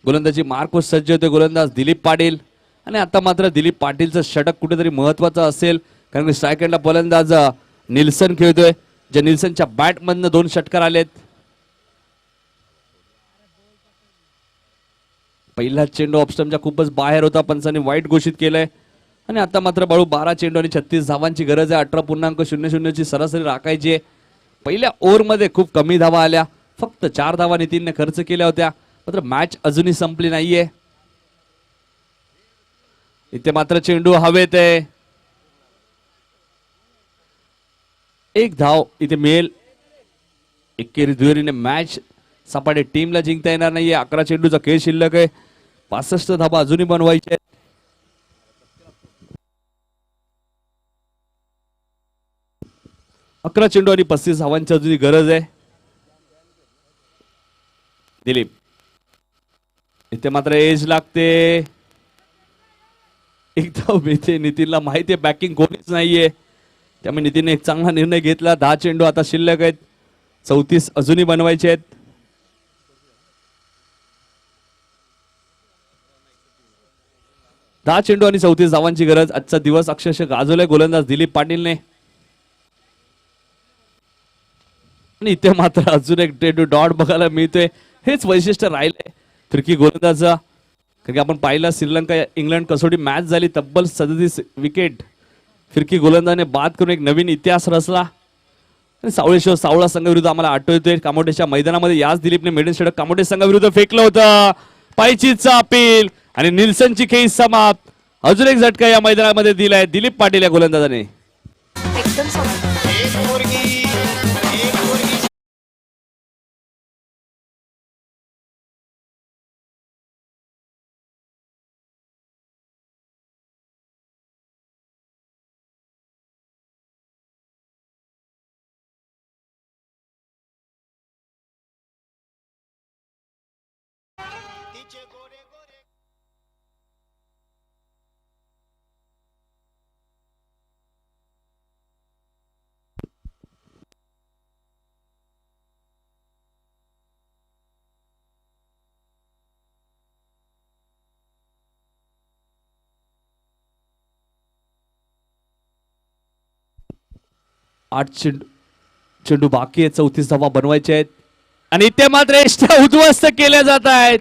गोलंदाजी मार्क सज्ज होते गोलंदाज दिलीप पाटील आणि आता मात्र दिलीप पाटीलचं षटक कुठेतरी महत्वाचं असेल कारण की स्ट्राईक एंडला गोलंदाज निल्सन खेळतोय. ज्या निल्सनच्या बॅटमधनं 2 षटकार आलेत. पहिला चेंडू ऑफस्टमच्या खूपच बाहेर होता. पंचांनी वाईट घोषित केलंय आणि आता मात्र बाळू 12 चेंडू आणि 36 धावांची गरज आहे. 18.00 ची सरासरी राखायची आहे. पहिल्या ओव्हरमध्ये खूप कमी धावा आल्या. फक्त 4 धावा नितीनने खर्च केल्या होत्या. मात्र मॅच अजूनही संपली नाहीये. इथे मात्र चेंडू हवेत आहे. 1 धाव इथे मिळेल. एकेरी दुहेरीने मॅच सपाटे टीमला जिंकता येणार नाहीये. 11 चेंडूचा खेळ शिल्लक आहे. 65 धावा अजूनही बनवायचे. 11 चेंडू आणि 35 धावांची अजूनही गरज आहे. दिलीप इथे मात्र एज लागते. एक धाव मिळते. नितीनला माहिती आहे बॅकिंग कोणीच नाहीये त्यामुळे नितीनने एक चांगला निर्णय घेतला. 10 चेंडू आता शिल्लक आहेत. 34 अजूनही बनवायचे आहेत. दहा चेंडू आणि 34 धावांची गरज. आजचा दिवस अक्षरशः गाजवलाय गोलंदाज दिलीप पाटीलने आणि इथे मात्र अजून एक डॉट बघायला मिळतोय. हेच वैशिष्ट्य राहिलंय फिरकी गोलंदाजा. कारण की आपण पाहिलं श्रीलंका इंग्लंड कसोटी मॅच झाली. तब्बल 37 विकेट फिरकी गोलंदाजाने बाद करून एक नवीन इतिहास रचला. आणि सावळेश्वर सावळा संघाविरुद्ध आम्हाला आठवतोय कामोठेच्या मैदानामध्ये याच दिलीपने मेडन षटक कामोठे संघाविरुद्ध फेकलं होतं. पायचीचा अपील आणि निल्सनची खेळी समाप्त. अजून एक झटका या मैदानामध्ये दिलाय दिलीप पाटील या गोलंदाजाने. एकदम समोर. आठ चेंडू बाकी आहेत. 34 धावा बनवायचे आहेत आणि इथे मात्र एष्ट्या उद्ध्वस्त केल्या जात आहेत.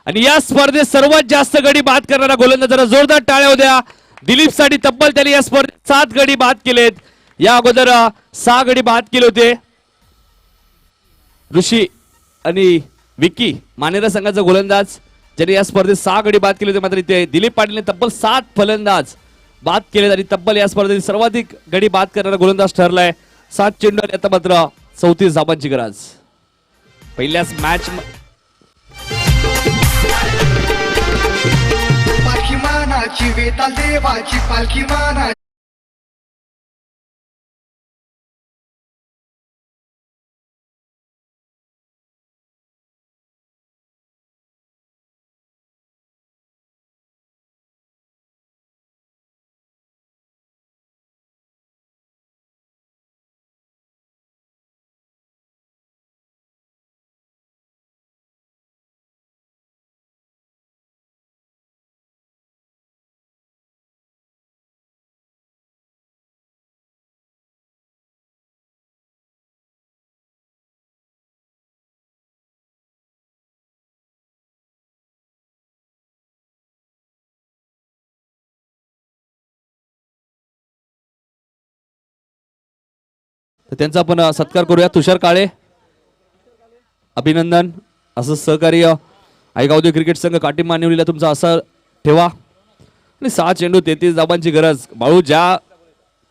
आणि या स्पर्धेत सर्वात जास्त गडी बाद करणारा गोलंदाजाला जोरदार टाळ्या होत्या. दिलीप साठी तब्बल त्यांनी या स्पर्धेत 7 गडी बाद केलेत. या अगोदर 6 गडी बाद केले होते. ऋषी आणि विकी मानेरा संघाचा गोलंदाज ज्यांनी या स्पर्धेत 6 गडी बाद केले होते. मात्र इथे दिलीप पाटीलने तब्बल 7 फलंदाज बाद केले आणि तब्बल या स्पर्धेत सर्वाधिक गडी बाद करणारा गोलंदाज ठरलाय. 7 चेंडू आणि आता मात्र 34 धावांची गरज. पहिल्याच मॅच पालखी मानाची वेताल देवाची पालखी माना. तर त्यांचा आपण सत्कार करूया. तुषार काळे अभिनंदन. असं सहकार्य आई गावदेवी क्रिकेट संघ काटीम मानिवलीला तुमचं असं ठेवा. आणि 6 चेंडू 33 धावांची गरज. बाळू ज्या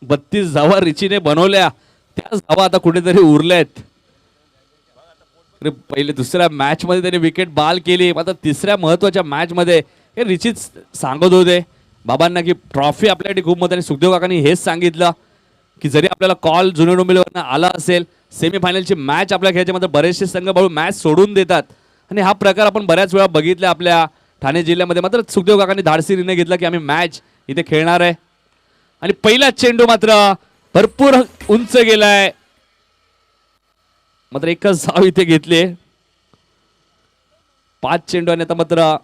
32 धावा रिचीने बनवल्या त्याच धावा आता कुठेतरी उरल्यात. अरे पहिले दुसऱ्या मॅच मध्ये त्याने विकेट बाल केली, आता तिसऱ्या महत्वाच्या मॅच मध्ये हे रिचीच सांगत होते बाबांना की ट्रॉफी आपल्यासाठी खूप महत्त्वाची. सुखदेव काकांनी हेच सांगितलं की जरी आपल्याला कॉल जुने डोंबिवलीवरनं आला असेल सेमीफायनलची मॅच आपल्या खेळायची, मात्र बरेचसे संघ बाळू मॅच सोडून देतात आणि हा प्रकार आपण बऱ्याच वेळा बघितला आपल्या ठाणे जिल्ह्यामध्ये. मात्र सुखदेव काकांनी धाडसी निर्णय घेतला की आम्ही मॅच इथे खेळणार आहे. आणि पहिला चेंडू मात्र भरपूर उंच गेलाय, मात्र एकच धाव इथे घेतली. 5 चेंडू आणि आता मात्र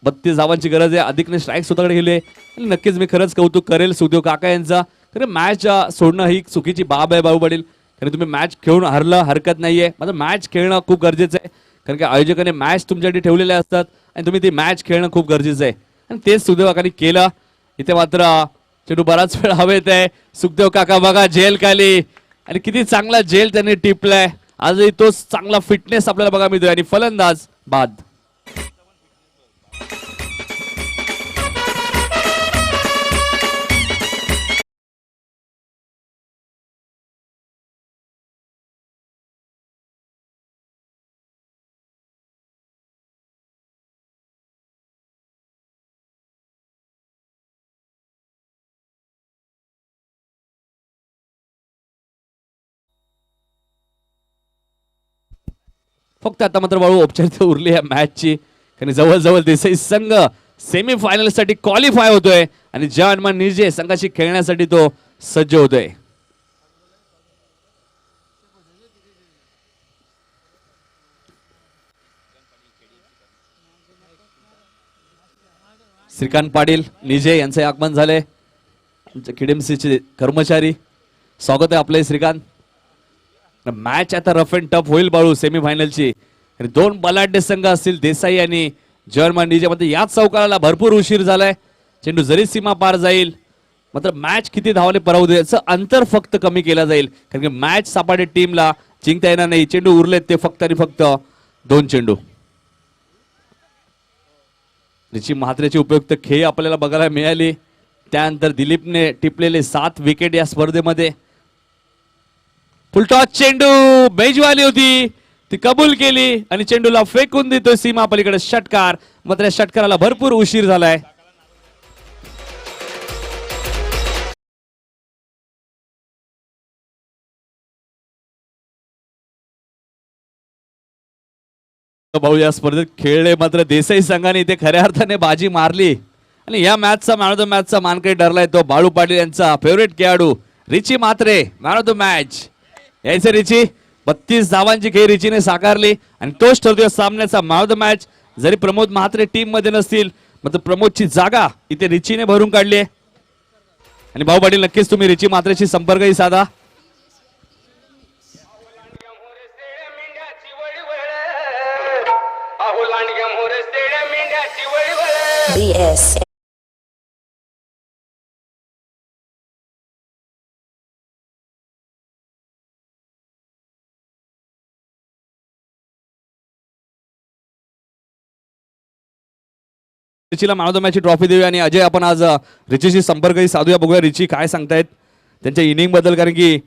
32 धावांची गरज आहे. अधिकने स्ट्राईक स्वतःकडे गेले आणि नक्कीच मी खरंच कौतुक करेल सुखदेव काका यांचा. खरं मॅच सोडणं ही चुकीची बाब आहे बाळू पाटील. कारण तुम्ही मॅच खेळून हरलं हरकत नाहीये, मात्र मॅच खेळणं खूप गरजेचं आहे. कारण की आयोजकाने मॅच तुमच्यासाठी ठेवलेल्या असतात आणि तुम्ही ती मॅच खेळणं खूप गरजेचं आहे आणि तेच सुखदेव काकांनी केलं. इथे मात्र चेंडू बराच वेळ हवेत आहे. सुखदेव काका बघा जेल खाली आणि किती चांगला जेल त्यांनी टिपलाय. आजही तोच चांगला फिटनेस आपल्याला बघा मिळतोय आणि फलंदाज बाद. फक्त आता मात्र बाळू औपचारिकता उरली या मॅचची, कारण जवळजवळ देसाई संघ सेमीफायनल साठी क्वालिफाय होतोय आणि जॉन निजे संघाशी खेळण्यासाठी तो सज्ज होतोय. श्रीकांत पाटील निजे यांचे आगमन झाले. आमचे KDMC कर्मचारी स्वागत आहे आपले श्रीकांत. मॅच आता रफ अँड टफ होईल बाळू सेमीफायनलची. दोन बलाढ्य संघ असतील देसाई आणि जर्मन निजे. मध्ये याच चौकाराला भरपूर उशीर झालाय. चेंडू जरी सीमा पार जाईल मात्र मॅच किती धावले पराभूत याचं अंतर फक्त कमी केला जाईल, कारण की मॅच सापाडे टीमला जिंकता येणार नाही. चेंडू उरलेत ते फक्त आणि फक्त 2 चेंडू. रिची म्हात्रेची उपयुक्त खेळी आपल्याला बघायला मिळाली. त्यानंतर दिलीपने टिपलेले 7 विकेट या स्पर्धेमध्ये. फुलटॉस चेंडू बेजवाली होती ती कबूल केली आणि चेंडूला फेकून देतोय सीमा पलीकडे षटकार. मात्र या षटकाराला भरपूर उशीर झालाय. भाऊ या स्पर्धेत खेळले मात्र देसाई संघाने इथे खऱ्या अर्थाने बाजी मारली आणि या मॅचचा मॅन ऑफ द मॅचचा मानकरी ठरलाय तो बाळू पाटील यांचा फेवरेट खेळाडू रिची Mhatre. Man of the match यायचं रिची. 32 धावांची खेळ रिचीने साकारली आणि तोच ठरतोय सामन्याचा मॅन ऑफ द मॅच. जरी प्रमोद म्हात्रे टीम मध्ये नसतील मात्र प्रमोदची जागा इथे रिचीने भरून काढली आहे. आणि भाऊ पाटील नक्कीच तुम्ही रिची म्हात्रेशी संपर्कही साधा. BS. रिचीला मॅन ऑफ द मॅचची ट्रॉफी देऊया आणि अजय आपण आज रिचीशी संपर्कही साधूया. बघूया रिची काय सांगतायत त्यांच्या इनिंग बद्दल, कारण की